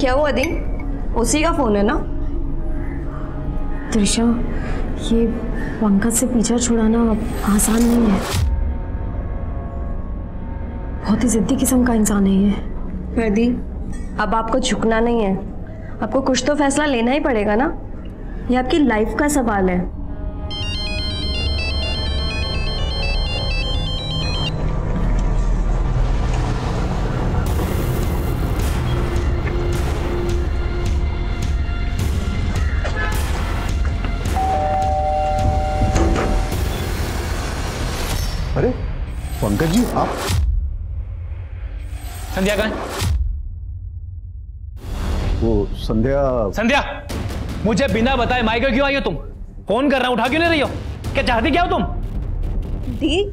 क्या हुआ दी? उसी का फोन है ना? त्रिशा, ये पंकज से पीछा छुड़ाना आसान नहीं है। बहुत ही जिद्दी किस्म का इंसान है ये। पर दी, अब आपको झुकना नहीं है, आपको कुछ तो फैसला लेना ही पड़ेगा ना। ये आपकी लाइफ का सवाल है। अरे पंकज जी, आप? संध्या कहाँ है? वो संध्या। संध्या, मुझे बिना बताए माइक क्यों आई हो तुम? फोन कर रहा हूं, उठा क्यों नहीं रही हो? क्या चाहती क्या हो तुम? दी,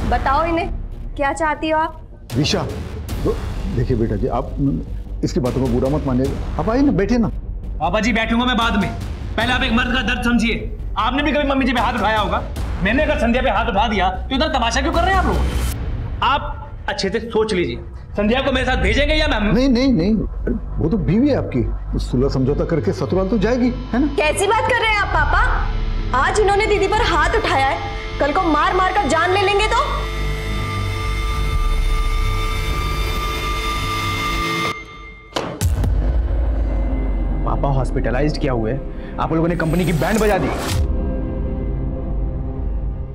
बताओ इन्हें, क्या चाहती हो आप? विशा, देखिए बेटा जी, आप इसकी बातों को बुरा मत मानिए। आप आइए ना, बैठिए ना। पापा जी बैठूंगा मैं बाद में, पहले आप एक मर्द का दर्द समझिए। आपने भी कभी मम्मी जी पे हाथ उठाया होगा, मैंने अगर संध्या पे हाथ उठा दिया तो इधर तमाशा क्यों कर रहे हैं आप लोग? आप अच्छे से सोच लीजिए, संध्या को मेरे साथ भेजेंगे या मैं? नहीं नहीं नहीं, वो तो बीवी है आपकी, सुलह समझौता करके ससुराल तो जाएगी, है ना? कैसी बात कर रहे हैं आप पापा? आज इन्होंने दीदी पर हाथ उठाया है, कल को मार मार कर जान ले लेंगे तो? पापा हॉस्पिटलाइज्ड क्या हुए, आप लोगों ने कंपनी की बैंड बजा दी।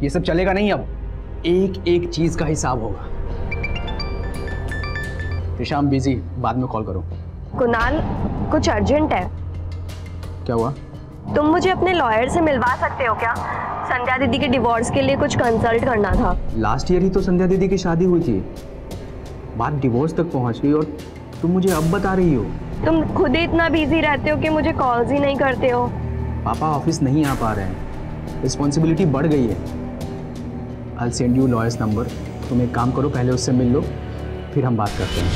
ये सब चलेगा नहीं, अब एक एक चीज का हिसाब होगा। शाम बिजी, बाद में कॉल करो। कुणाल, कुछ अर्जेंट है। क्या हुआ? तुम मुझे अपने लॉयर से मिलवा सकते हो क्या? संध्या दीदी के डिवोर्स के लिए कुछ कंसल्ट करना था। लास्ट ईयर ही तो संध्या दीदी की शादी हुई थी, बात डिवोर्स तक पहुंच गई और तुम मुझे अब बता रही हो? तुम खुद ही इतना बिजी रहते हो कि मुझे कॉल्स ही नहीं करते हो। पापा ऑफिस नहीं आ पा रहे हैं, रिस्पॉन्सिबिलिटी बढ़ गई है। I'll send you lawyer's number। तुम एक काम करो, पहले उससे मिल लो, फिर हम बात करते हैं।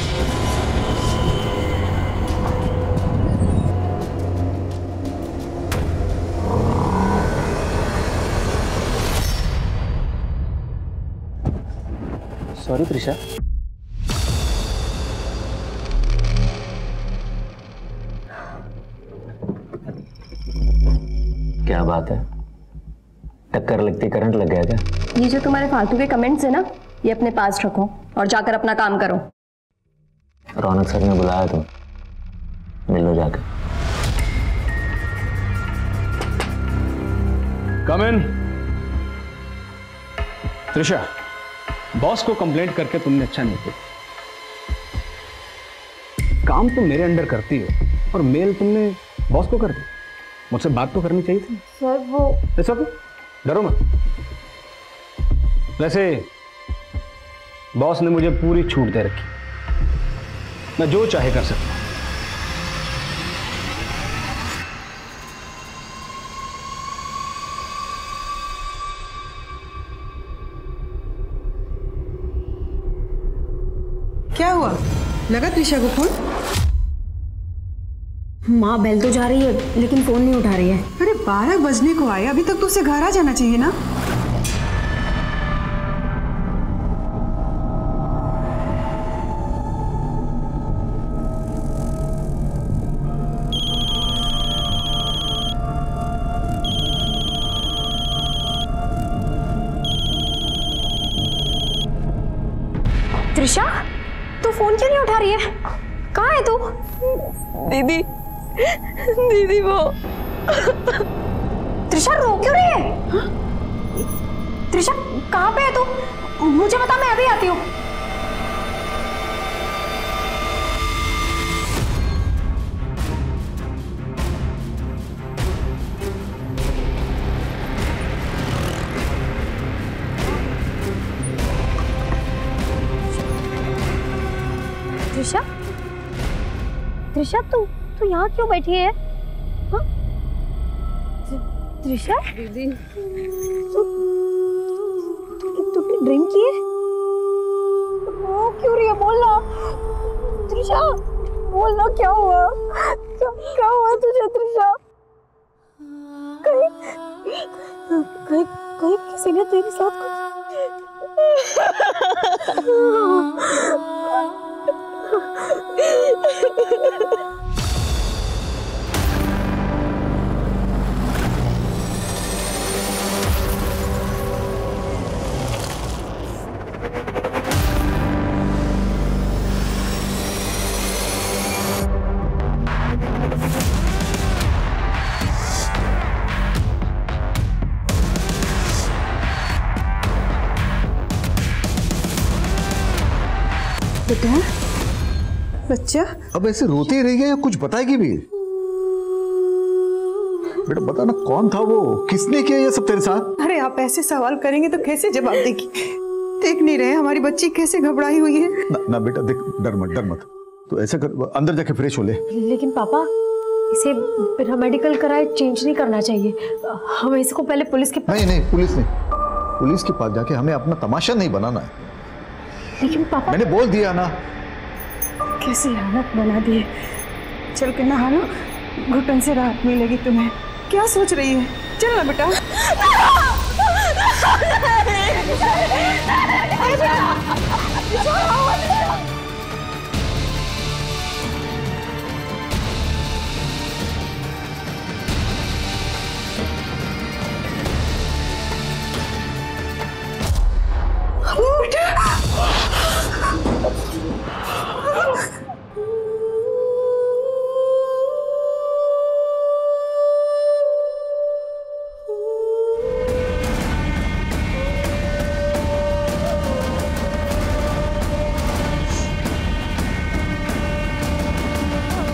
सॉरी त्रिशा। क्या बात है, टक्कर लगती करंट लग गया क्या? ये जो तुम्हारे फालतू के कमेंट्स है ना, ये अपने पास रखो और जाकर अपना काम करो। रौनक सर ने बुलाया, तुम मिल लो जाकर। कम इन। त्रिशा, बॉस को कंप्लेंट करके तुमने अच्छा नहीं किया। काम तुम मेरे अंडर करती हो और मेल तुमने बॉस को कर दी। मुझसे बात तो करनी चाहिए थी। सर वो ऐसा तो डरो मत। वैसे बॉस ने मुझे पूरी छूट दे रखी, मैं जो चाहे कर सकता हूं। क्या हुआ? लगा त्रिशा को फोन? माँ बेल तो जा रही है लेकिन फोन नहीं उठा रही है। अरे 12 बजने को आए, अभी तक तो उसे घर आ जाना चाहिए ना। त्रिशा, तू फोन क्यों नहीं उठा रही है? कहाँ है तू? दीदी, दीदी वो। त्रिशा रो क्यों रही है? त्रिशा कहाँ पे है तू? मुझे बता, मैं अभी आती हूँ। त्रिशा, त्रिशा तू यहाँ क्यों बैठी है? हाँ? त्रिशा दीदी, तूने ड्रिंक की है? क्यों रही है? बोलना त्रिशा, बोलना क्या हुआ? क्या हुआ तुझे त्रिशा? कहीं कहीं कहीं किसी ने तेरे साथ कुछ बेटा, बच्चा अब ऐसे रोती ही रही है या कुछ बताएगी भी? बेटा बता ना, कौन था वो, किसने किया ये सब तेरे साथ? अरे आप ऐसे सवाल करेंगे तो कैसे जवाब देगी? देख नहीं रहे हमारी बच्ची कैसे घबराई हुई है? ना बेटा देख, डर मत। तो ऐसा कर, अंदर जाके फ्रेश हो ले। लेकिन पापा, इसे बिना मेडिकल कराए चेंज नहीं करना चाहिए। हमें इसको पहले पुलिस के पास। नहीं, पुलिस के पास जाके हमें अपना तमाशा नहीं बनाना है। लेकिन पापा, मैंने बोल दिया ना। कैसी हालत बना दी है। चल के नहा लो, घुटन से राहत मिलेगी तुम्हें। क्या सोच रही है? चल ना बेटा।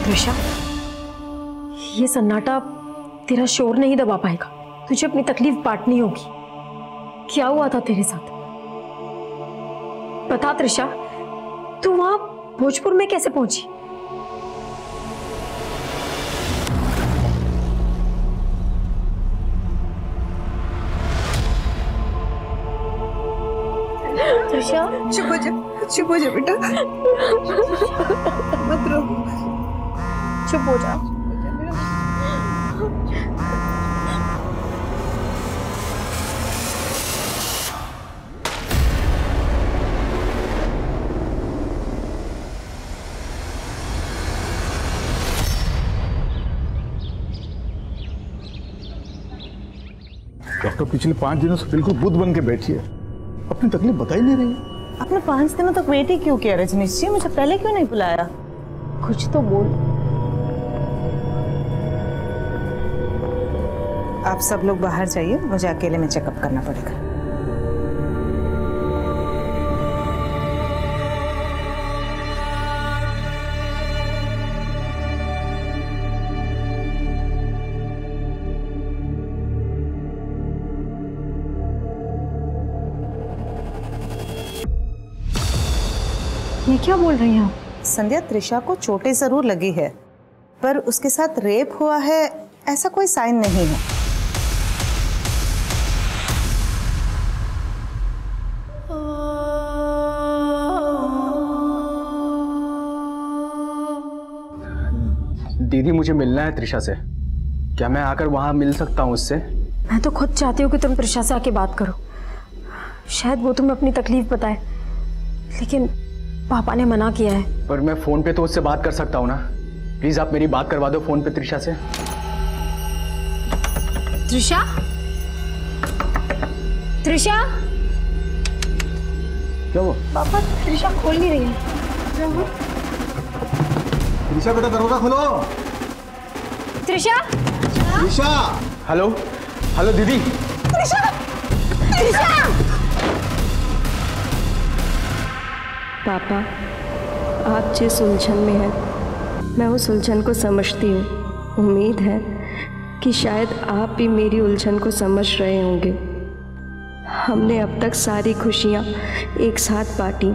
त्रिशा, ये सन्नाटा तेरा शोर नहीं दबा पाएगा। तुझे अपनी तकलीफ बांटनी होगी। क्या हुआ था तेरे साथ? बता त्रिशा, तू वहां भोजपुर में कैसे पहुंची? त्रिशा, चुप हो जा बेटा, मत रो, चुप हो जा। डॉक्टर पिछले 5 दिनों से बिल्कुल बुद्ध बन के बैठी है, अपनी तकलीफ बता ही नहीं रही। आपने 5 दिनों तक वेट ही क्यों किया रजनीश जी? मुझे पहले क्यों नहीं बुलाया? कुछ तो बोल। आप सब लोग बाहर जाइए, मुझे अकेले में चेकअप करना पड़ेगा। ये क्या बोल रही हैं आप? संध्या, त्रिशा को चोटें जरूर लगी है, पर उसके साथ रेप हुआ है ऐसा कोई साइन नहीं है। दीदी, मुझे मिलना है त्रिशा से। क्या मैं आकर वहां मिल सकता हूँ उससे? मैं तो खुद चाहती हूँ कि तुम त्रिशा से आके बात करो। शायद वो तुम्हें अपनी तकलीफ बताए, लेकिन पापा ने मना किया है। पर मैं फोन पे तो उससे बात कर सकता हूँ ना। प्लीज आप मेरी बात करवा दो फोन पे त्रिशा से। त्रिशा, त्रिशा, क्या हुआ? पापा, त्रिशा खोल नहीं रही है। त्रिशा बेटा, दरवाजा खोलो। त्रिशा, त्रिशा, हेलो हेलो दीदी। त्रिशा, त्रिशा। पापा, आप जिस उलझन में हैं, मैं उस उलझन को समझती हूँ। उम्मीद है कि शायद आप भी मेरी उलझन को समझ रहे होंगे। हमने अब तक सारी खुशियाँ एक साथ बांटी,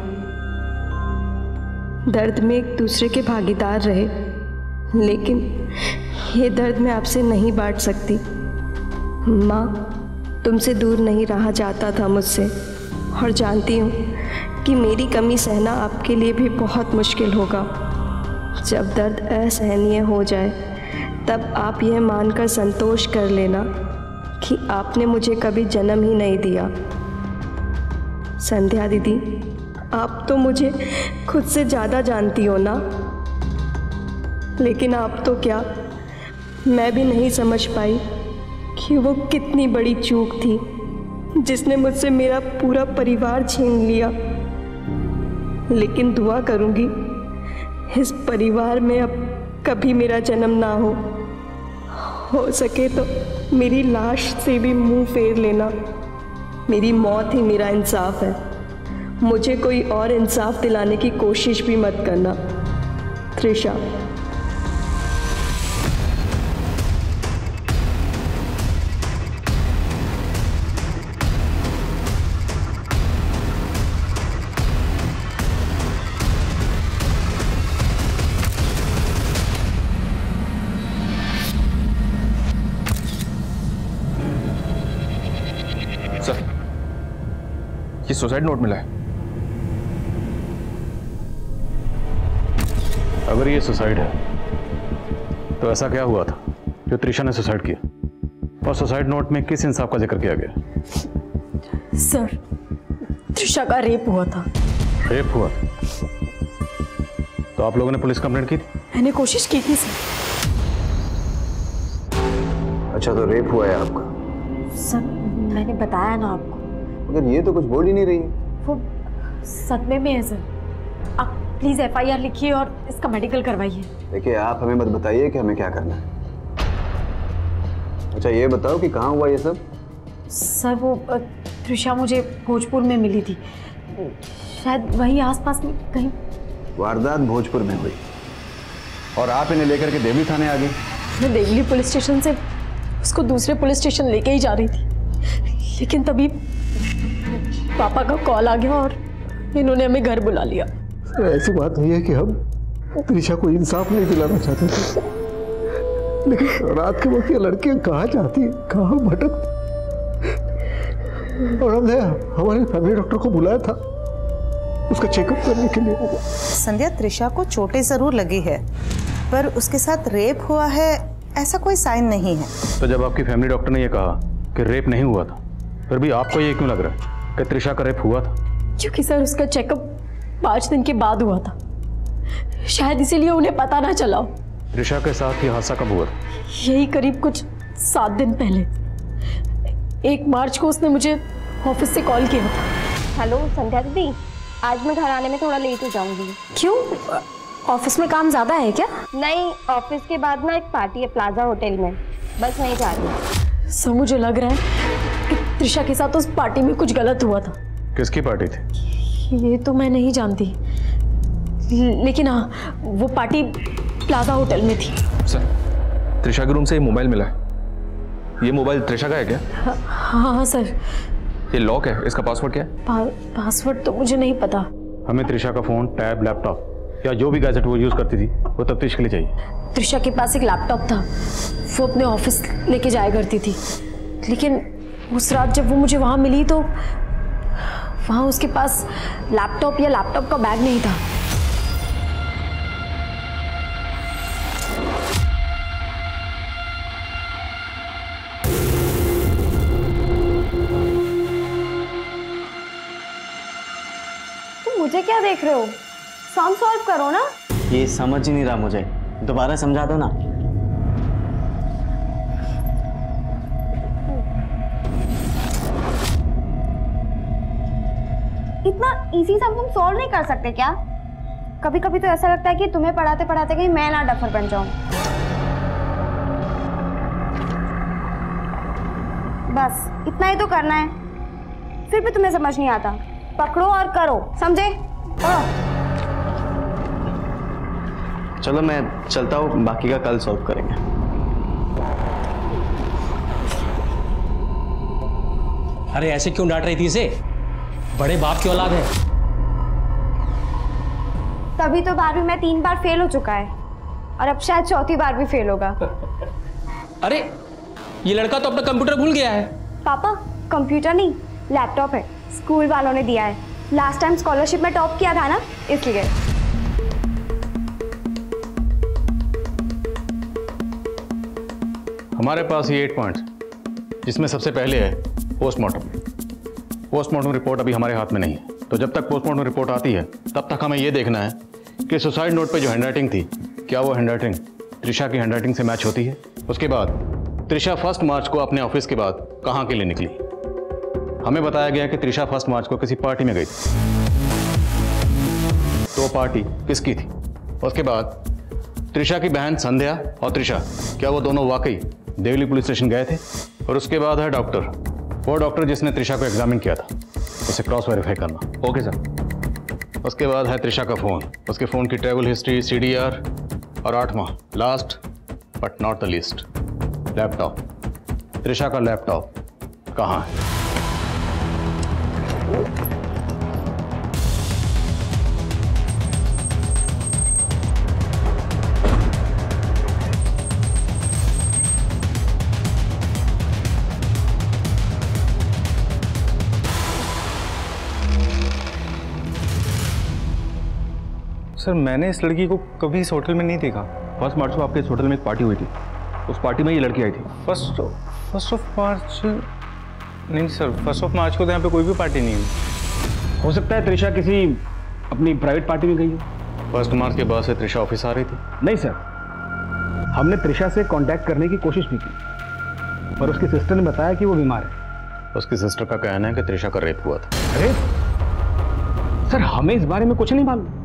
दर्द में एक दूसरे के भागीदार रहे, लेकिन ये दर्द मैं आपसे नहीं बांट सकती। माँ, तुमसे दूर नहीं रहा जाता था मुझसे, और जानती हूँ कि मेरी कमी सहना आपके लिए भी बहुत मुश्किल होगा। जब दर्द असहनीय हो जाए, तब आप यह मानकर संतोष कर लेना कि आपने मुझे कभी जन्म ही नहीं दिया। संध्या दीदी, आप तो मुझे खुद से ज़्यादा जानती हो ना, लेकिन आप तो क्या, मैं भी नहीं समझ पाई कि वो कितनी बड़ी चूक थी जिसने मुझसे मेरा पूरा परिवार छीन लिया। लेकिन दुआ करूंगी इस परिवार में अब कभी मेरा जन्म ना हो सके तो मेरी लाश से भी मुंह फेर लेना। मेरी मौत ही मेरा इंसाफ है, मुझे कोई और इंसाफ दिलाने की कोशिश भी मत करना त्रिशा। सर, ये सुसाइड नोट मिला है। अगर ये सुसाइड है तो ऐसा क्या हुआ था जो त्रिशा ने सुसाइड किया, और सुसाइड नोट में किस इंसाफ का जिक्र किया गया? सर, त्रिशा का रेप हुआ था। रेप हुआ? तो आप लोगों ने पुलिस कंप्लेंट की थी? मैंने कोशिश की थी सर। अच्छा, तो रेप हुआ है आपका? सर, मैंने बताया ना आपको। मगर ये तो कुछ बोल ही नहीं रही। वो सदमे में है सर। आप प्लीज FIR लिखिए और इसका मेडिकल करवाइए। देखिए, आप हमें मत बताइए कि हमें क्या करना है। अच्छा, ये बताओ कि कहाँ हुआ ये सब? सर, वो त्रिशा मुझे भोजपुर में मिली थी, शायद वहीं आसपास में कहीं। वारदात भोजपुर में हुई और आप इन्हें लेकर के देवली थाने आ गई? मैं देवली पुलिस स्टेशन से उसको दूसरे पुलिस स्टेशन लेके ही जा रही थी, लेकिन तभी पापा का कॉल आ गया और इन्होंने हमें घर बुला लिया। ऐसी बात नहीं है कि हम त्रिशा को इंसाफ नहीं दिलाना चाहते थे, लेकिन रात के वक्त ये लड़कियां कहाँ जाती है, कहाँ भटकती, और हमने हमारे फैमिली डॉक्टर को बुलाया था उसका चेकअप करने के लिए। संध्या, त्रिशा को चोटें जरूर लगी है, पर उसके साथ रेप हुआ है ऐसा कोई साइन नहीं है। तो जब आपकी फैमिली डॉक्टर ने ये कहा कि रेप नहीं हुआ था, फिर भी आपको ये क्यों लग रहा है कि त्रिशा का रेप हुआ था? क्योंकि सर, उसका चेकअप 5 दिन के बाद हुआ था, शायद इसीलिए उन्हें पता ना चला। त्रिशा के साथ ये हादसा कब हुआ? यही करीब कुछ 7 दिन पहले। 1 मार्च को उसने मुझे ऑफिस से कॉल किया था। हेलो संध्या दीदी, आज मैं घर आने में थोड़ा लेट हो जाऊंगी। क्यों? ऑफिस में काम ज्यादा है क्या? नहीं, ऑफिस के बाद ना एक पार्टी है प्लाजा होटल में, बस नहीं जा रही। सर, मुझे लग रहा है कि त्रिशा के साथ उस पार्टी में कुछ गलत हुआ था। किसकी पार्टी थी? ये तो मैं नहीं जानती, लेकिन हाँ, वो पार्टी प्लाजा होटल में थी। सर, त्रिशा के रूम से ये मोबाइल मिला है। ये मोबाइल त्रिशा का है क्या? हाँ सर। ये लॉक है, इसका पासवर्ड क्या है? पासवर्ड तो मुझे नहीं पता। हमें त्रिशा का फोन, टैब, लैपटॉप या जो भी गैजेट वो यूज करती थी वो तफ्तीश के लिए चाहिए। त्रिशा के पास एक लैपटॉप था, वो अपने ऑफिस लेके जाया करती थी, लेकिन उस रात जब वो मुझे वहां मिली तो वहां उसके पास लैपटॉप या लैपटॉप का बैग नहीं था। तुम मुझे क्या देख रहे हो? सम सॉल्व करो ना। ये समझ ही नहीं रहा मुझे, दोबारा समझा दो ना। इतना इजी सम तुम सॉल्व नहीं कर सकते क्या? कभी कभी तो ऐसा लगता है कि तुम्हें पढ़ाते पढ़ाते कहीं मैं ना डफर बन जाऊं। बस इतना ही तो करना है, फिर भी तुम्हें समझ नहीं आता। पकड़ो और करो, समझे? चलो मैं चलता हूँ, बाकी का कल सॉल्व करेंगे। अरे ऐसे क्यों डांट रही थी इसे? बड़े बाप की औलाद है। तभी तो 12वीं में 3 बार फेल हो चुका है और अब शायद 4थी बार भी फेल होगा। अरे ये लड़का तो अपना कंप्यूटर भूल गया है। पापा, कंप्यूटर नहीं, लैपटॉप है, स्कूल वालों ने दिया है। लास्ट टाइम स्कॉलरशिप में टॉप किया था ना, इसलिए। हमारे पास ये 8 पॉइंट्स, जिसमें सबसे पहले है पोस्टमार्टम। पोस्टमार्टम रिपोर्ट अभी हमारे हाथ में नहीं है, तो जब तक पोस्टमार्टम रिपोर्ट आती है तब तक हमें ये देखना है कि सुसाइड नोट पे जो हैंडराइटिंग थी, क्या वो हैंडराइटिंग त्रिशा की हैंडराइटिंग से मैच होती है। उसके बाद त्रिशा 1 मार्च को अपने ऑफिस के बाद कहाँ के लिए निकली। हमें बताया गया कि त्रिशा 1 मार्च को किसी पार्टी में गई थी, तो पार्टी किसकी थी। उसके बाद त्रिशा की बहन संध्या और त्रिशा, क्या वो दोनों वाकई देवली पुलिस स्टेशन गए थे। और उसके बाद है डॉक्टर, वो डॉक्टर जिसने त्रिशा को एग्जामिन किया था। उसे क्रॉस वेरीफाई करना। Okay sir. उसके बाद है त्रिशा का फ़ोन, उसके फ़ोन की ट्रैवल हिस्ट्री, CDR, और 8वां last but not the least, laptop. Trisha का लैपटॉप कहाँ है? सर मैंने इस लड़की को कभी इस होटल में नहीं देखा। 1 मार्च को आपके इस होटल में एक पार्टी हुई थी, उस पार्टी में ये लड़की आई थी। फर्स्ट ऑफ मार्च नहीं सर, 1 मार्च को तो यहाँ पे कोई भी पार्टी नहीं हुई। हो सकता है त्रिशा किसी अपनी प्राइवेट पार्टी में गई हो। 1 मार्च के बाद से त्रिशा ऑफिस आ रही थी? नहीं सर, हमने त्रिशा से कांटेक्ट करने की कोशिश भी की, पर उसकी सिस्टर ने बताया कि वो बीमार है। उसकी सिस्टर का कहना है कि त्रिशा का रेप हुआ था। रेप? सर हमें इस बारे में कुछ नहीं मालूम।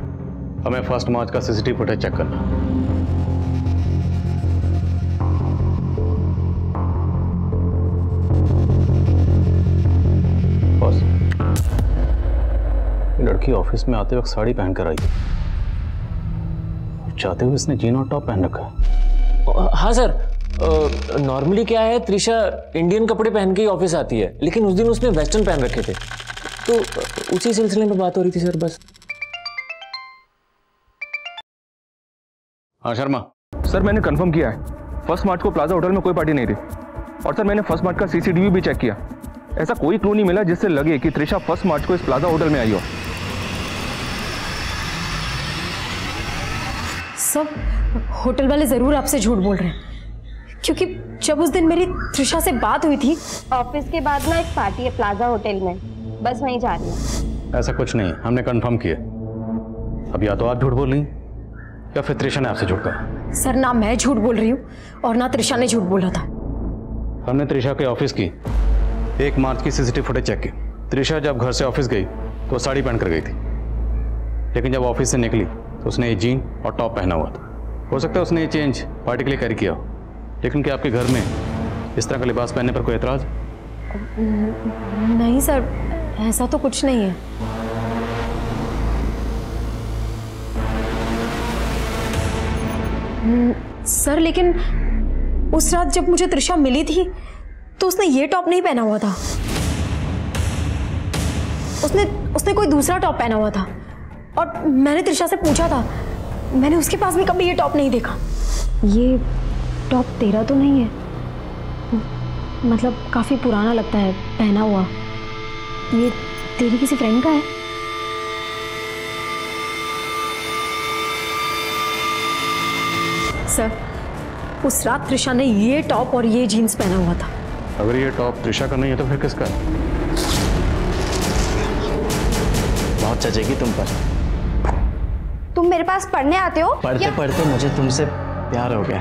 हमें 1 मार्च का CCTV फुटेज चेक करना। बॉस, लड़की ऑफिस में आते वक्त साड़ी पहनकर आई, चाहते हुए इसने जीन और टॉप पहन रखा है। हाँ सर, नॉर्मली क्या है, त्रिशा इंडियन कपड़े पहन के ही ऑफिस आती है, लेकिन उस दिन उसने वेस्टर्न पहन रखे थे, तो उसी सिलसिले में बात हो रही थी सर बस। हाँ शर्मा। सर मैंने कंफर्म किया है, 1 मार्च को प्लाजा होटल में कोई पार्टी नहीं थी, और सर मैंने 1 मार्च का CCTV भी चेक किया। ऐसा कोई क्लू नहीं मिला जिससे लगे कि त्रिशा 1 मार्च को इस प्लाजा होटल में आई हो। सब होटल वाले जरूर आपसे झूठ बोल रहे हैं, क्योंकि जब उस दिन मेरी त्रिशा से बात हुई थी, ऑफिस के बाद ना एक पार्टी है प्लाजा होटल में, बस वहीं जा रही है। ऐसा कुछ नहीं, हमने कंफर्म किया। अब या तो आप झूठ बोल रही या फिर त्रिशा ने आपसे झूठ कहा। सर ना मैं झूठ बोल रही हूँ और ना त्रिशा ने झूठ बोला था। हमने त्रिशा के ऑफिस की 1 मार्च की CCTV फुटेज चेक की। त्रिशा जब घर से ऑफिस गई तो साड़ी पहन कर गई थी, लेकिन जब ऑफिस से निकली तो उसने ये जीन और टॉप पहना हुआ था। हो सकता है उसने ये चेंज पार्टी के लिए कैरी किया हो, लेकिन क्या आपके घर में इस तरह का लिबास पहनने पर कोई एतराज? नहीं सर, ऐसा तो कुछ नहीं है। सर लेकिन उस रात जब मुझे त्रिशा मिली थी तो उसने ये टॉप नहीं पहना हुआ था, उसने कोई दूसरा टॉप पहना हुआ था, और मैंने त्रिशा से पूछा था, मैंने उसके पास भी कभी ये टॉप नहीं देखा। ये टॉप तेरा तो नहीं है? मतलब काफी पुराना लगता है पहना हुआ। ये तेरी किसी फ्रेंड का है? सर उस रात त्रिशा ने ये टॉप और ये जीन्स पहना हुआ था। अगर ये टॉप त्रिशा का नहीं है तो फिर किसका है? बहुत चचेगी तुम पर। तुम मेरे पास पढ़ने आते हो? पढ़ते पढ़ते मुझे तुमसे प्यार हो गया।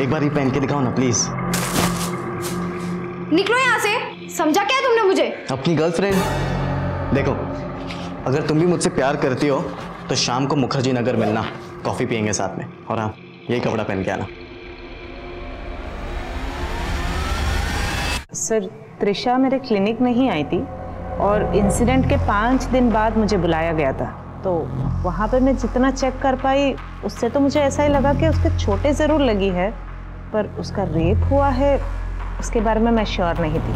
एक बार ही पहन के दिखाओ ना प्लीज। निकलो यहाँ से, समझा क्या तुमने मुझे? अपनी गर्लफ्रेंड। देखो, अगर तुम भी मुझसे प्यार करती हो तो शाम को मुखर्जी नगर मिलना, कॉफी पियेंगे साथ में, और हाँ यही कपड़ा पहन के आना। सर त्रिशा मेरे क्लिनिक में ही आई थी और इंसिडेंट के 5 दिन बाद मुझे बुलाया गया था, तो वहाँ पे मैं जितना चेक कर पाई उससे तो मुझे ऐसा ही लगा कि उसके चोटें ज़रूर लगी है, पर उसका रेप हुआ है उसके बारे में मैं श्योर नहीं थी।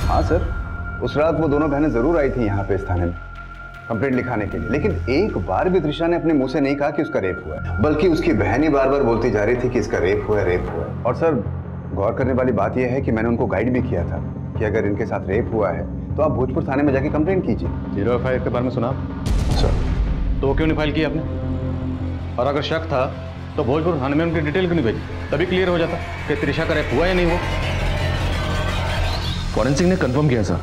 हाँ सर, उस रात वो दोनों बहनें जरूर आई थी यहाँ पे इस थाने में कंप्लेंट लिखाने के लिए, लेकिन एक बार भी त्रिशा ने अपने मुंह से नहीं कहा कि उसका रेप हुआ है, बल्कि उसकी बहन ही बार बार बोलती जा रही थी कि इसका रेप हुआ है, रेप हुआ है। और सर गौर करने वाली बात यह है कि मैंने उनको गाइड भी किया था कि अगर इनके साथ रेप हुआ है तो आप भोजपुर थाने में जाके कंप्लेंट कीजिए। 0F के बारे में सुना सर, तो क्यों नहीं फाइल किया आपने? और अगर शक था तो भोजपुर थाने में उनकी डिटेल क्यों नहीं भेजी? तभी क्लियर हो जाता कि त्रिशा का रेप हुआ या नहीं हुआ। फॉरेंसिक ने कंफर्म किया सर,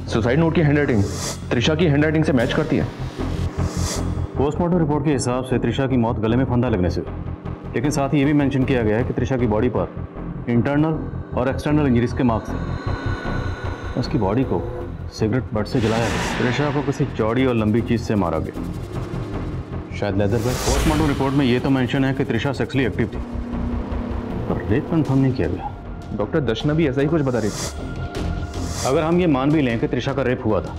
सुसाइड नोट की हैंडराइटिंग त्रिशा की हैंडराइटिंग से मैच करती है। पोस्टमार्टम रिपोर्ट के हिसाब से त्रिशा की मौत गले में फंदा लगने से, लेकिन साथ ही ये भी मेंशन किया गया है कि त्रिशा की बॉडी पर इंटरनल और एक्सटर्नल इंजरीज के मार्क्स हैं। उसकी बॉडी को सिगरेट बट से जलाया गया। त्रिशा को किसी चौड़ी और लंबी चीज से मारा गया, शायद लेदर बैग। पोस्टमार्टम रिपोर्ट में ये तो मेंशन है कि त्रिशा सेक्सुअली एक्टिव थी, पर रेप कंफर्म नहीं किया गया। डॉक्टर दर्शना भी ऐसा ही कुछ बता रही थी। अगर हम ये मान भी लें कि त्रिशा का रेप हुआ था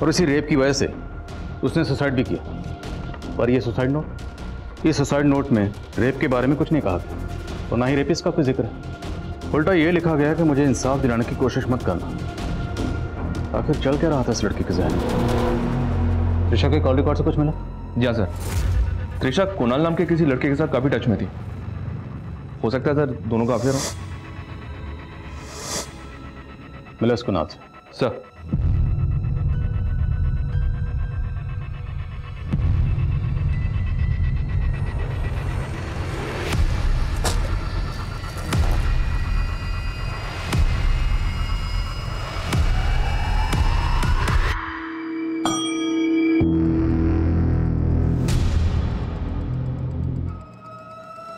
और इसी रेप की वजह से उसने सुसाइड भी किया, पर ये सुसाइड नोट में रेप के बारे में कुछ नहीं कहा गया और ना ही रेपिस्ट का कोई जिक्र है। उल्टा ये लिखा गया कि मुझे इंसाफ दिलाने की कोशिश मत करना। आखिर चल क्या रहा था इस लड़की के जहन में? त्रिशा के कॉल रिकॉर्ड से कुछ मिला? जी हाँ सर, त्रिशा कुणाल नाम के किसी लड़के के साथ काफी टच में थी। हो सकता है सर दोनों का अफेयर हो। मिला इसको नाथ सर।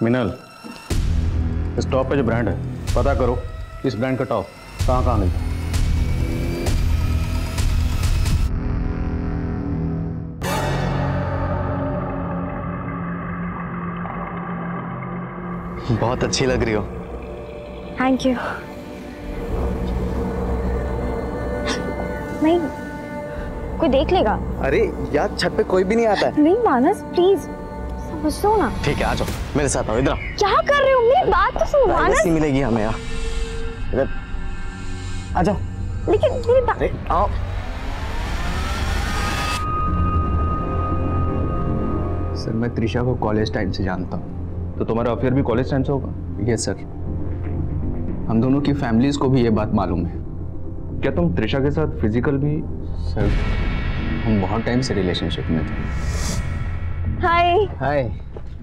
मिनल, इस टॉप पे जो ब्रांड है पता करो इस ब्रांड का टॉप कहाँ मिलता है। बहुत अच्छी लग रही हो। Thank you. नहीं, कोई देख लेगा। अरे यार छत पे कोई भी नहीं आता है। नहीं मानस प्लीज समझो ना। ठीक है आ जाओ मेरे साथ, आओ इधर। क्या कर रहे हो? मेरी बात तो सुनो मानस। मिलेगी हमें यार, इधर आ जाओ। लेकिन मेरी बात आओ। सर मैं त्रिशा को कॉलेज टाइम से जानता हूँ। तो तुम्हारा अफेयर भी कॉलेज टाइम से होगा? यस सर, हम दोनों की फैमिलीज को भी ये बात मालूम है। क्या तुम त्रिशा के साथ फिजिकल भी? सर हम बहुत टाइम से रिलेशनशिप में थे। Hi hi,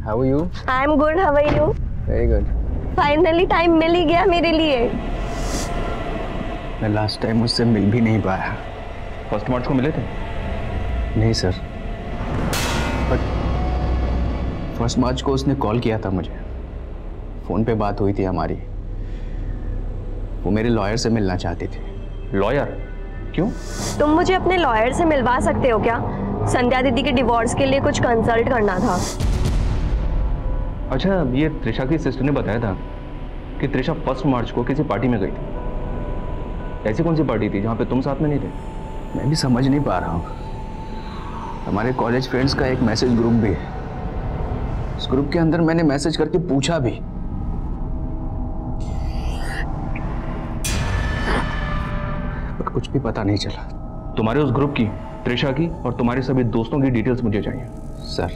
how are you? I am good, how are you? Very good. Finally time मिल ही गया मेरे लिए। मैं लास्ट टाइम उससे मिल भी नहीं पाया। फर्स्ट मार्च को मिले थे? नहीं सर, बट फर्स्ट मार्च को उसने कॉल किया था मुझे, फोन पे बात हुई थी हमारी। वो मेरे लॉयर से मिलना चाहती थी। लॉयर? क्यों? तुम मुझे अपने लॉयर से मिलवा सकते हो क्या? संध्या दीदी के डिवोर्स के लिए कुछ कंसल्ट करना था। अच्छा, ये त्रिशा की सिस्टर ने बताया था कि त्रिशा फर्स्ट मार्च को किसी पार्टी में गई थी। ऐसी कौन सी पार्टी थी जहाँ पे तुम साथ में नहीं थे? मैं भी समझ नहीं पा रहा हूँ। हमारे कॉलेज फ्रेंड्स का एक मैसेज ग्रुप भी है, उस ग्रुप के अंदर मैंने मैसेज करके पूछा भी, पर कुछ भी पता नहीं चला। तुम्हारे उस ग्रुप की, त्रिशा की और तुम्हारे सभी दोस्तों की डिटेल्स मुझे चाहिए। सर।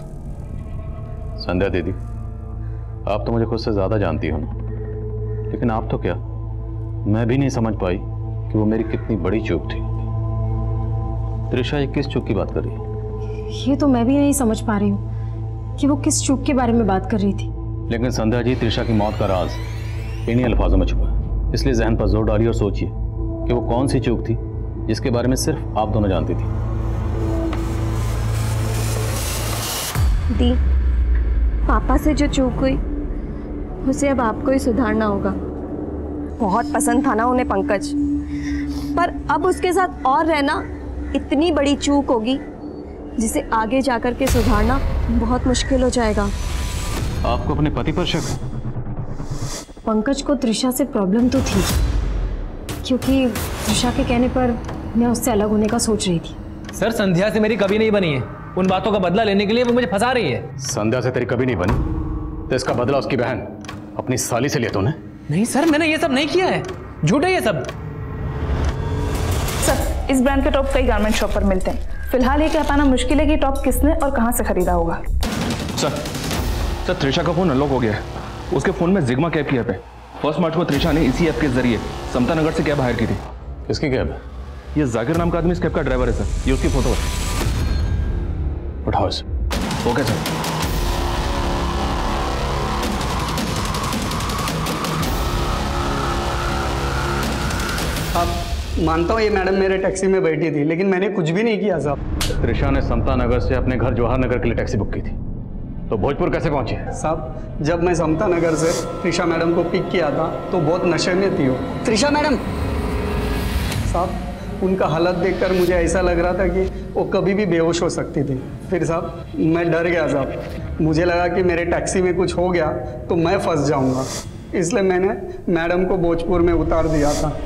संध्या दीदी, आप तो मुझे खुद से ज्यादा जानती हो ना, लेकिन आप तो क्या, मैं भी नहीं समझ पाई कि वो मेरी कितनी बड़ी चूक थी। त्रिशा ये किस चूक की बात कर रही है? ये तो मैं भी नहीं समझ पा रही हूँ कि वो किस चूक के बारे में बात कर रही थी। लेकिन संध्या जी, त्रिशा की मौत का राज इन्हीं अल्फाजों में छुपा है, इसलिए जहन पर जोर डालिए और सोचिए कि वो कौन सी चूक थी जिसके बारे में सिर्फ आप दोनों जानती थी। दी, पापा से जो चूक हुई उसे अब आपको ही सुधारना होगा। बहुत पसंद था ना उन्हें पंकज, पर अब उसके साथ और रहना इतनी बड़ी चूक होगी जिसे आगे जाकर के सुधारना बहुत मुश्किल हो जाएगा। आपको अपने पति पर शक है? पंकज को त्रिशा से प्रॉब्लम तो थी, क्योंकि त्रिशा के कहने पर मैं उससे अलग होने का सोच रही थी। सर, संध्या से मेरी कभी नहीं बनी है। उन बातों का बदला लेने के लिए वो मुझे फंसा रही है। संध्या से तेरी कभी नहीं बनी तो इसका बदला उसकी बहन अपनी साली से लिया तूने? नहीं सर, मैंने ये सब नहीं किया है, झूठ है ये सब। सर, इस ब्रांड के टॉप कई गारमेंट शॉप पर मिलते हैं। फिलहाल ये कह पाना मुश्किल है कि टॉप किसने और कहां से खरीदा होगा। सर, त्रिशा का फोन अनलॉक हो गया है। उसके फोन में जिग्मा कैब की ऐप है। फर्स्ट मार्च को त्रिशा ने इसी ऐप के जरिए समता नगर से कैब हायर की थी। किसकी कैब है? ये जाकिर नाम का आदमी इस कैब का ड्राइवर है सर। ये उसकी फोटो है। उठाओ इसे। Okay sir. अब मानता हूँ ये मैडम मेरे टैक्सी में बैठी थी, लेकिन मैंने कुछ भी नहीं किया साहब। त्रिशा ने समता नगर से अपने घर जवाहर नगर के लिए टैक्सी बुक की थी, तो भोजपुर कैसे पहुंची? साहब, जब मैं समता नगर से त्रिशा मैडम को पिक किया था तो बहुत नशे में थी वो। त्रिशा मैडम साहब, उनका हालत देखकर मुझे ऐसा लग रहा था कि वो कभी भी बेहोश हो सकती थी। फिर साहब मैं डर गया साहब, मुझे लगा कि मेरे टैक्सी में कुछ हो गया तो मैं फंस जाऊंगा, इसलिए मैंने मैडम को भोजपुर में उतार दिया था।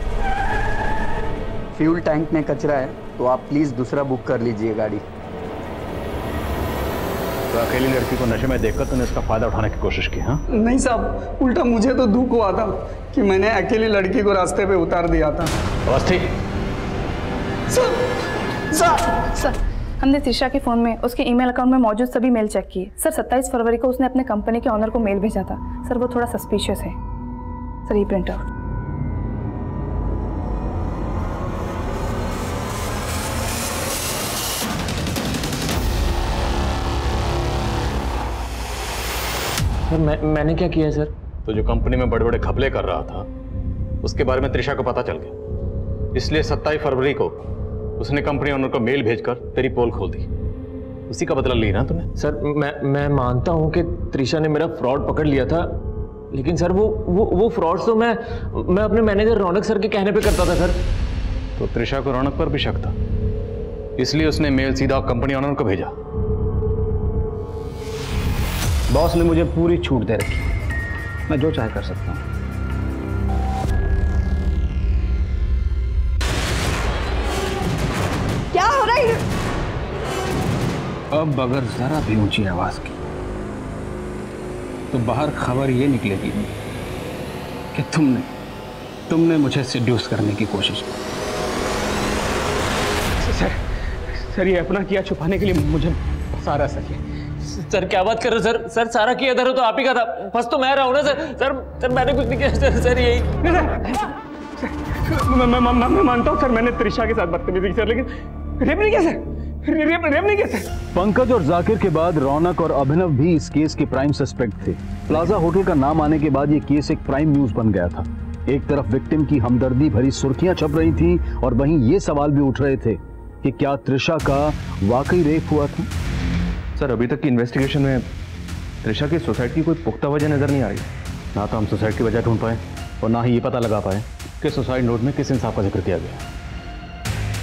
फ्यूल टैंक में कचरा है, तो आप प्लीज़ दूसरा बुक कर लीजिए गाड़ी। तो अकेली लड़की को नशे में देखकर तूने इसका फायदा उठाने की कोशिश की? हाँ नहीं साहब, उल्टा मुझे तो दुख हुआ था कि मैंने अकेली लड़की को रास्ते पे उतार दिया था। अवस्थी, सर हमने त्रिशा के फ़ोन में उसके ईमेल अकाउंट में मौजूद सभी मेल चेक किए सर। 27 फरवरी को उसने अपने कंपनी के ऑनर को मेल भेजा था सर। वो थोड़ा सस्पिशियस है सर। ये प्रिंट आउट। सर मैंने क्या किया है सर? तो जो कंपनी में बड़े बड़े घपले कर रहा था उसके बारे में त्रिशा को पता चल गया, इसलिए 27 फरवरी को उसने कंपनी ओनर को मेल भेजकर तेरी पोल खोल दी। उसी का बदला लिया ना तूने? सर मैं मानता हूं कि त्रिशा ने मेरा फ्रॉड पकड़ लिया था, लेकिन सर वो फ्रॉड तो मैं अपने मैनेजर रौनक सर के कहने पे करता था सर। तो त्रिशा को रौनक पर भी शक था, इसलिए उसने मेल सीधा कंपनी ओनर को भेजा। बॉस ने मुझे पूरी छूट दे रखी, मैं जो चाहे कर सकता हूँ। क्या हो रहा है? अब अगर जरा भी ऊंची आवाज की तो बाहर खबर ये निकलेगी कि तुमने मुझे सिड्यूस करने की कोशिश की। सर ये अपना किया छुपाने के लिए मुझे सारा सही। सर क्या बात कर रहे हो सर? सर सारा किया इधर तो आप ही का था, फंस तो मैं रहा हूं ना सर मैंने कुछ नहीं किया सर यही। मैं मानता हूँ सर, मैंने त्रिशा के साथ बदतमीजी की सर, लेकिन रेप नहीं किया सर। रेप नहीं किया सर। पंकज और जाकिर के बाद रौनक और अभिनव भी इस केस के प्राइम सस्पेक्ट थे। प्लाजा होटल का नाम आने के बाद ये केस एक प्राइम न्यूज बन गया था। एक तरफ विक्टिम की हमदर्दी भरी सुर्खियां छप रही थी और वहीं ये सवाल भी उठ रहे थे कि क्या त्रिशा का वाकई रेप हुआ था। सर अभी तक की इन्वेस्टिगेशन में त्रिशा की सुसाइड की कोई पुख्ता वजह नजर नहीं आ रही। ना तो हम सुसाइड की वजह ढूंढ पाए और ना ही ये पता लगा पाए कि सुसाइड नोट में किस इंसाफ का जिक्र किया गया।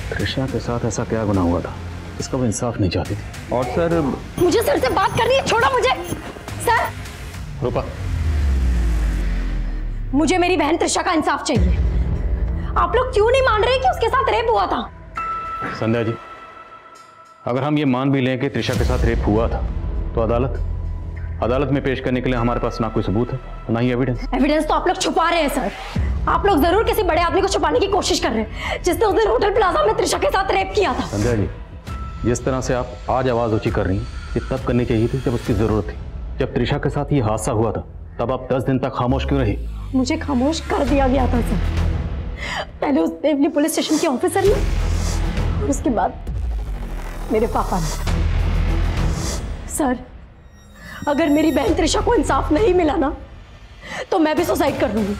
त्रिशा के साथ ऐसा क्या गुनाह हुआ था इसका वो इंसाफ नहीं चाहती थी। और सर मुझे सर से बात करनी है, छोड़ो मुझे। सर रूपा, मुझे मेरी बहन त्रिशा का इंसाफ चाहिए। आप लोग क्यों नहीं मान रहे कि उसके साथ रेप हुआ था? संध्या जी, अगर हम ये मान भी लें कि त्रिशा के साथ रेप हुआ था तो अदालत में पेश करने के लिए हमारे पास ना कोई सबूत है ना ही एविडेंस तो आप लोग छुपा रहे हैं सर। आप लोग जरूर किसी बड़े आदमी को छुपाने की कोशिश कर रहे हैं जिसने उस दिन होटल प्लाजा में त्रिशा के साथ रेप किया था। संध्या जी, जिस तरह से आप आज आवाज ऊंची कर रही हैं ये तब करनी चाहिए थी जब उसकी जरूरत थी। जब त्रिशा के साथ ये हादसा हुआ था तब आप 10 दिन तक खामोश क्यों रही? मुझे खामोश कर दिया गया था सर, पहले उस देवली पुलिस स्टेशन के ऑफिसर ने और उसके बाद मेरे पापा ने। सर अगर मेरी बहन त्रिशा को इंसाफ नहीं मिला ना तो मैं भी सुसाइड कर लूंगी।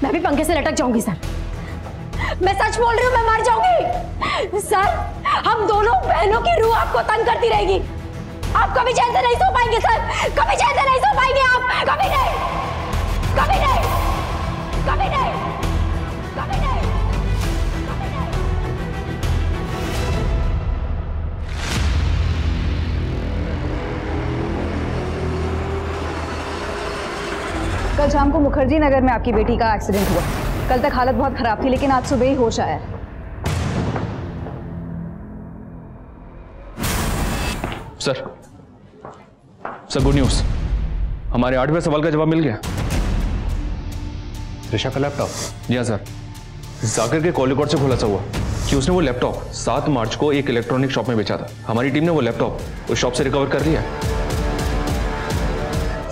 मैं भी पंखे से लटक जाऊंगी सर। मैं सच बोल रही हूँ, मैं मर जाऊंगी सर। हम दोनों बहनों की रूह आपको तंग करती रहेगी। आप कभी चैन से नहीं सो पाएंगे सर, कभी चैन से नहीं सो पाएंगे आप। कभी नहीं, कभी नहीं, कभी नहीं, कभी नहीं। कल शाम को मुखर्जी नगर में आपकी बेटी का एक्सीडेंट हुआ। कल तक हालत बहुत खराब थी लेकिन आज सुबह ही होश आया। सर गुड न्यूज, हमारे 8वें सवाल का जवाब मिल गया। त्रिशा का लैपटॉप? जी हाँ सर, जाकिर के कॉल रिकॉर्ड से खुलासा हुआ कि उसने वो लैपटॉप 7 मार्च को एक इलेक्ट्रॉनिक शॉप में बेचा था। हमारी टीम ने वो लैपटॉप उस शॉप से रिकवर कर लिया।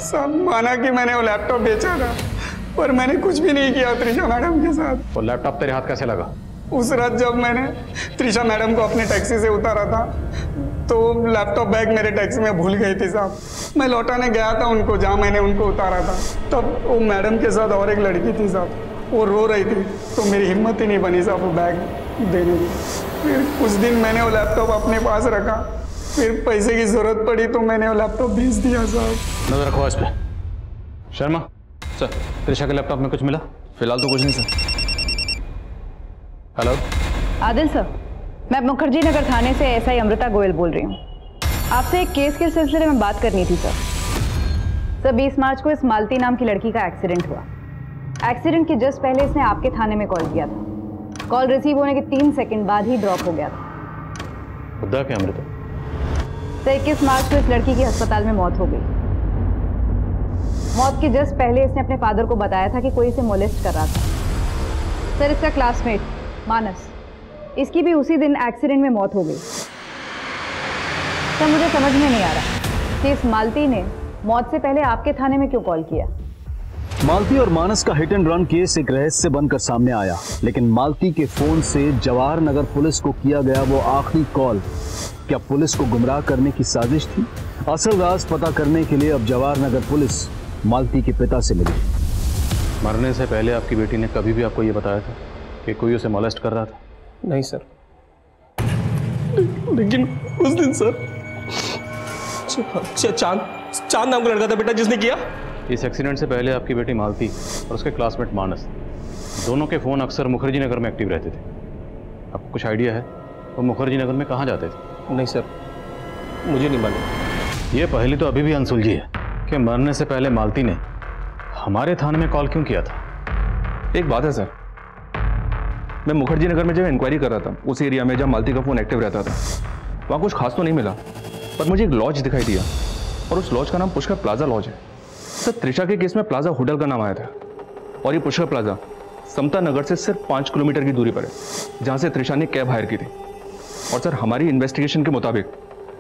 सब माना कि मैंने वो लैपटॉप बेचा था पर मैंने कुछ भी नहीं किया त्रिशा मैडम के साथ। वो लैपटॉप तेरे हाथ कैसे लगा? उस रात जब मैंने त्रिशा मैडम को अपनी टैक्सी से उतारा था तो लैपटॉप बैग मेरे टैक्सी में भूल गई थी साहब। मैं लौटाने गया था उनको जहाँ मैंने उनको उतारा था, तब वो मैडम के साथ और एक लड़की थी साहब, वो रो रही थी तो मेरी हिम्मत ही नहीं बनी साहब वो बैग देने की। फिर कुछ दिन मैंने वो लैपटॉप अपने पास रखा, फिर पैसे की जरूरत पड़ी तो मैंने वो लैपटॉप बेच दिया साहब। नजर रखो इस पे। शर्मा सर, त्रिशा के लैपटॉप में कुछ मिला? फिलहाल तो कुछ नहीं सर। हेलो आदिल सर, मैं मुखर्जी नगर थाने से एसआई अमृता गोयल बोल रही हूँ। आपसे एक केस के सिलसिले में बात करनी थी सर। 20 मार्च को इस मालती नाम की लड़की का एक्सीडेंट हुआ। एक्सीडेंट के जस्ट पहले इसने आपके थाने में कॉल किया था। कॉल रिसीव होने के 3 सेकंड बाद ही ड्रॉप हो गया था। खुदा क्या अमृता? तो 21 मार्च को इस लड़की की अस्पताल में मौत हो गई। मौत के जस्ट पहले इसने अपने फादर को बताया था कि कोई इसे मोलेस्ट कर रहा था। सर, इसका क्लासमेट मानस, इसकी भी उसी दिन एक्सीडेंट में मौत हो गई। सर, मुझे समझ में नहीं आ रहा कि इस मालती ने मौत से पहले आपके थाने में क्यों कॉल किया। मालती और मानस का हिट एंड रन केस एक रहस्य बनकर सामने आया, लेकिन मालती के फोन से जवाहर नगर पुलिस को किया गया वो आखिरी कॉल क्या पुलिस को गुमराह करने की साजिश थी? असल राज पता करने के लिए अब जवाहर नगर पुलिस मालती के पिता से मिली। मरने से पहले आपकी बेटी ने कभी भी आपको ये बताया था कि कोई उसे मोलेस्ट कर रहा था? नहीं सर, लेकिन उस दिन सर चांद नाम का लड़का था बेटा जिसने किया। इस एक्सीडेंट से पहले आपकी बेटी मालती और उसके क्लासमेट मानस दोनों के फ़ोन अक्सर मुखर्जी नगर में एक्टिव रहते थे। आपको कुछ आइडिया है वो मुखर्जी नगर में कहाँ जाते थे? नहीं सर, मुझे नहीं मालूम। ये पहली तो अभी भी अनसुलझी है कि मरने से पहले मालती ने हमारे थाने में कॉल क्यों किया था। एक बात है सर, मैं मुखर्जी नगर में जब इंक्वायरी कर रहा था उस एरिया में जहाँ मालती का फ़ोन एक्टिव रहता था, वहाँ कुछ खास तो नहीं मिला, पर मुझे एक लॉज दिखाई दिया और उस लॉज का नाम पुष्कर प्लाजा लॉज है। सर, त्रिशा के केस में प्लाजा होटल का नाम आया था और ये पुष्कर प्लाजा समता नगर से सिर्फ 5 किलोमीटर की दूरी पर है, जहाँ से त्रिशा ने कैब हायर की थी। और सर, हमारी इन्वेस्टिगेशन के मुताबिक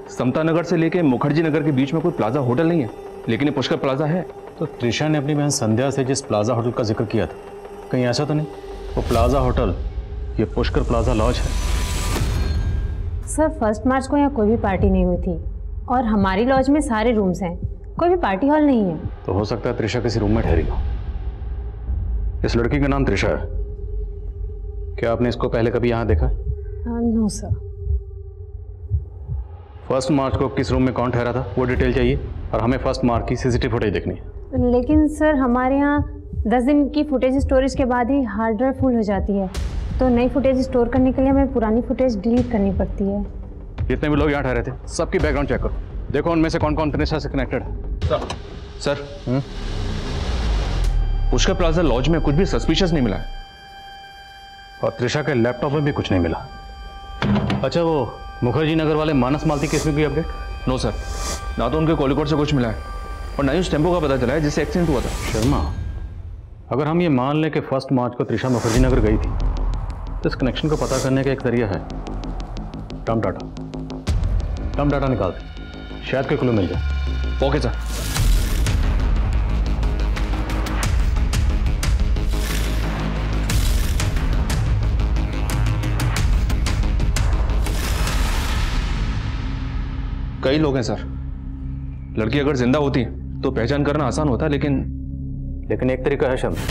समता नगर से लेके मुखर्जी नगर के बीच में कोई प्लाजा होटल नहीं है, लेकिन ये पुष्कर प्लाजा है। तो त्रिशा ने अपनी बहन संध्या से जिस प्लाजा होटल का जिक्र किया था, कहीं ऐसा तो नहीं वो प्लाजा होटल ये पुष्कर प्लाजा लॉज है? सर, 1 मार्च को यहाँ कोई भी पार्टी नहीं हुई थी और हमारी लॉज में सारे रूम्स हैं, कोई भी पार्टी हॉल नहीं है। तो हो सकता है त्रिशा किसी रूम में ठहरी हो। इस लड़की का नाम त्रिशा है, क्या आपने इसको पहले कभी यहाँ देखा? No sir. 1 मार्च को किस रूम में कौन ठहरा था वो डिटेल चाहिए और हमें 1 मार्च की सीसीटीवी फुटेज देखनी है। लेकिन सर, हमारे यहाँ 10 दिन की फुटेज स्टोरेज के बाद ही हार्ड ड्राइव फुल हो जाती है, तो नई फुटेज स्टोर करने के लिए हमें पुरानी फुटेज डिलीट करनी पड़ती है। जितने भी लोग यहाँ ठहरे थे सबकी बैकग्राउंड चेक करो, देखो उनमें से कौन कौन त्रिशा से कनेक्टेड है। सर, पुष्कर प्लाजा लॉज में कुछ भी सस्पिशियस नहीं मिला है और त्रिशा के लैपटॉप में भी कुछ नहीं मिला। अच्छा, वो मुखर्जी नगर वाले मानस मालती केस में कोई अपडेट? नो सर, ना तो उनके कॉलिकोड से कुछ मिला है और ना ही उस टेम्पो का पता चला है जिससे एक्सीडेंट हुआ था। शर्मा, अगर हम ये मान लें कि 1 मार्च को त्रिशा मुखर्जी नगर गई थी तो इस कनेक्शन को पता करने का एक तरीका है टर्म डाटा निकाल, शायद कोई क्लू मिल जाए। Okay sir. कई लोग हैं सर, लड़की अगर जिंदा होती तो पहचान करना आसान होता, लेकिन एक तरीका है शर्मा,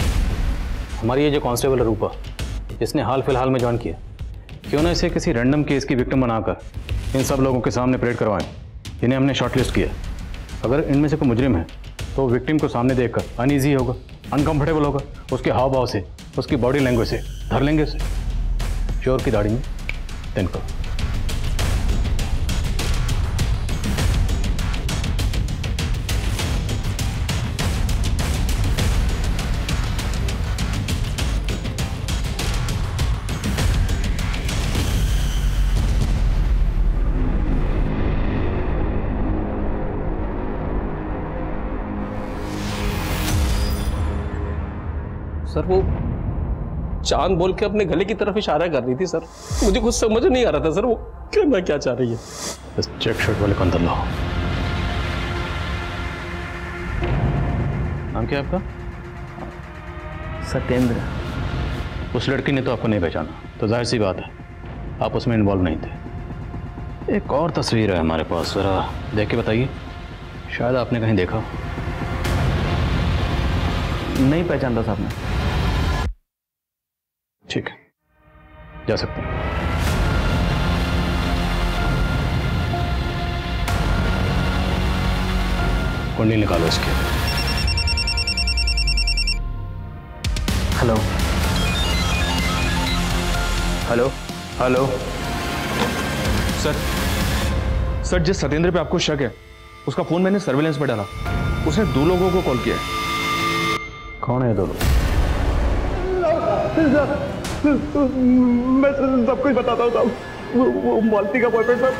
हमारी ये जो कांस्टेबल है रूपा, जिसने हाल फिलहाल में ज्वाइन किया, क्यों ना इसे किसी रैंडम केस की विक्टिम बनाकर इन सब लोगों के सामने परेड करवाएं जिन्हें हमने शॉर्टलिस्ट किया। अगर इनमें से कोई मुजरिम है तो विक्टिम को सामने देखकर अनईजी होगा, अनकंफर्टेबल होगा, उसके हाव भाव से, उसकी बॉडी लैंग्वेज से धर लेंगे उसे चोर की दाढ़ी में तिनका। सर, वो चांद बोल के अपने गले की तरफ इशारा कर रही थी सर, मुझे कुछ समझ नहीं आ रहा था सर वो कहना क्या चाह रही है। बस चेक शर्ट वाले को अंदर लाओ। नाम क्या है आपका? सत्येंद्र। उस लड़की ने तो आपको नहीं पहचाना, तो जाहिर सी बात है आप उसमें इन्वॉल्व नहीं थे। एक और तस्वीर है हमारे पास, जरा देख के बताइए, शायद आपने कहीं देखा हो। नहीं पहचानता साहब ने। ठीक है, जा सकते हैं। कुंडली निकालो इसके। हेलो हेलो हेलो सर, जिस सत्येंद्र पे आपको शक है उसका फोन मैंने सर्विलेंस पे डाला, उसने 2 लोगों को कॉल किया है। कौन है 2 लोग? मैं सब कुछ बताता हूँ साहब। वो मालती का बॉयफ्रेंड साहब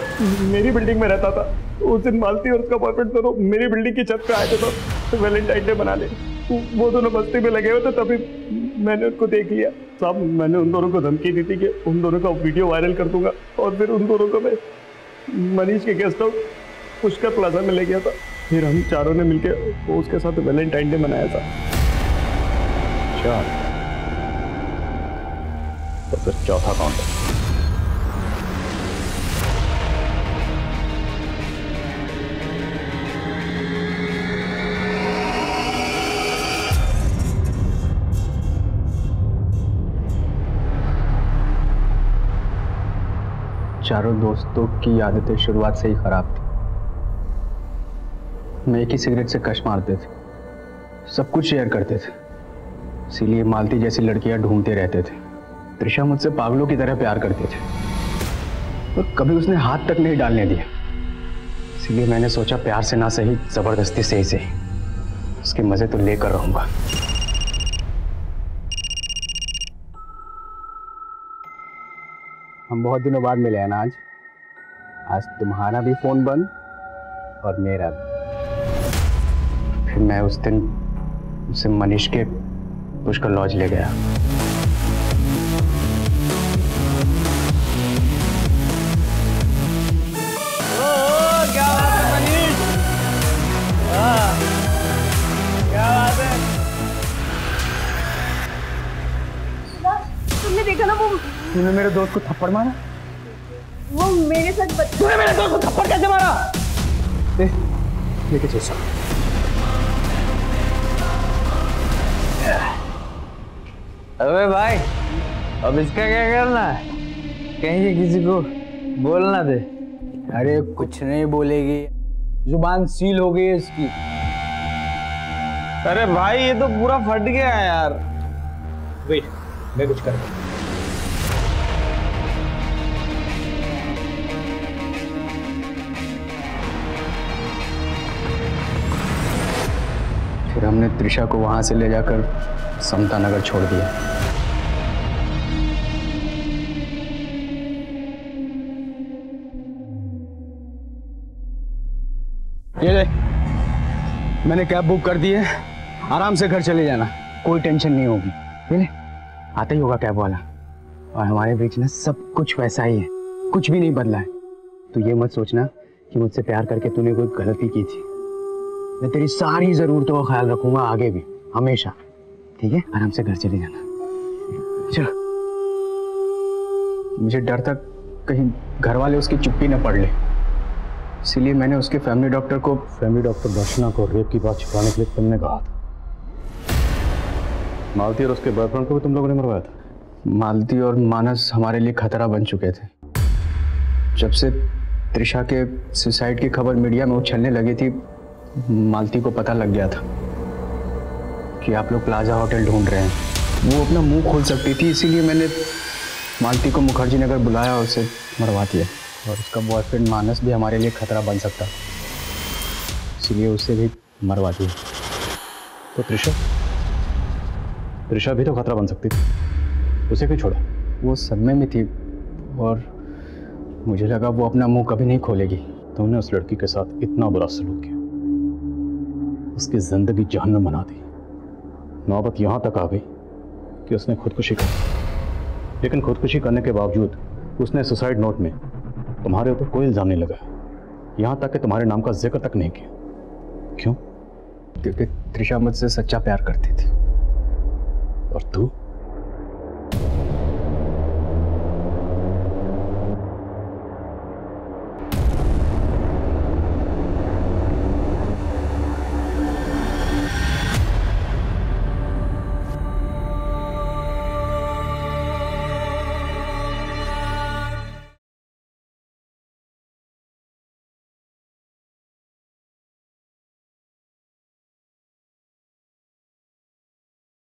मेरी बिल्डिंग में रहता था। उस दिन मालती और उसका बॉयफ्रेंड दोनों मेरी बिल्डिंग की छत पे आए थे साहब, वैलेंटाइन डे मनाने। वो दोनों मस्ती में लगे हुए थे, तभी मैंने उनको देख लिया साहब। मैंने उन दोनों को धमकी दी थी कि उन दोनों का वीडियो वायरल कर दूंगा, और फिर उन दोनों को मैं मनीष के गेस्ट हाउस पुष्कर प्लाजा में ले गया था। फिर हम चारों ने मिलकर उसके साथ वैलेंटाइन डे मनाया था। अच्छा, तो फिर चौथा कौन है? चारों दोस्तों की आदतें शुरुआत से ही खराब थी। मैं एक ही सिगरेट से कश मारते थे, सब कुछ शेयर करते थे, इसीलिए मालती जैसी लड़कियां ढूंढते रहते थे। त्रिशा मुझसे पागलों की तरह प्यार करते थे, और कभी उसने हाथ तक नहीं डालने दिया। इसीलिए मैंने सोचा प्यार से ना सही, जबरदस्ती से ही सही, उसके मजे तो लेकर रहूंगा। हम बहुत दिनों बाद मिले हैं ना आज तुम्हारा भी फोन बंद और मेरा भी। फिर मैं उस दिन उसे मनीष के पुष्कर लॉज ले गया। क्या बात है मनीष? क्या बात है? तुमने देखा ना, वो तूने मेरे दोस्त को थप्पड़ मारा? वो मेरे साथ तूने मेरे दोस्त को थप्पड़ कैसे मारा? लेके चल सब। अबे भाई, अब इसका क्या करना है? कहीं ये किसी को बोलना दे। अरे कुछ नहीं बोलेगी, जुबान सील हो गई है इसकी। अरे भाई ये तो पूरा फट गया है यार। वेट, मैं कुछ कर रहा हूं। फिर हमने त्रिशा को वहां से ले जाकर समता नगर छोड़ दिया। ये ले, मैंने कैब बुक कर दी है, आराम से घर चले जाना, कोई टेंशन नहीं होगी। ये ले, आता ही होगा कैब वाला। और हमारे बीच में सब कुछ वैसा ही है, कुछ भी नहीं बदला है। तो ये मत सोचना कि मुझसे प्यार करके तूने कोई गलती की थी। मैं तेरी सारी जरूरतों का ख्याल रखूंगा आगे भी, हमेशा। ठीक है, आराम से घर चले जाना। चलो। मुझे डर था कहीं घर वाले उसकी चुप्पी न पढ़ ले, इसीलिए मैंने उसके फैमिली डॉक्टर दर्शना को रेप की बात छिपाने के लिए तुमने कहा था। मालती और उसके बॉयफ्रेंड को भी तुम लोगों ने मरवाया था? मालती और मानस हमारे लिए खतरा बन चुके थे। जब से त्रिशा के सुसाइड की खबर मीडिया में उछलने लगी थी, मालती को पता लग गया था कि आप लोग प्लाजा होटल ढूंढ रहे हैं। वो अपना मुंह खोल सकती थी, इसीलिए मैंने मालती को मुखर्जी नगर बुलाया और उसे मरवा दिया। और उसका बॉयफ्रेंड मानस भी हमारे लिए खतरा बन सकता, इसीलिए उसे भी मरवा दिया। तो त्रिशा भी तो खतरा बन सकती थी, उसे क्यों छोड़ा? वो सदमे में थी और मुझे लगा वो अपना मुंह कभी नहीं खोलेगी। तुमने उस लड़की के साथ इतना बुरा सलूक किया, उसकी जिंदगी जहन्नम बना दी। नौबत यहां तक आ गई कि उसने खुदकुशी की, लेकिन खुदकुशी करने के बावजूद उसने सुसाइड नोट में तुम्हारे ऊपर कोई इल्जाम नहीं लगाया, यहां तक कि तुम्हारे नाम का जिक्र तक नहीं किया। क्यों? क्योंकि त्रिशा मुझसे सच्चा प्यार करती थी। और तू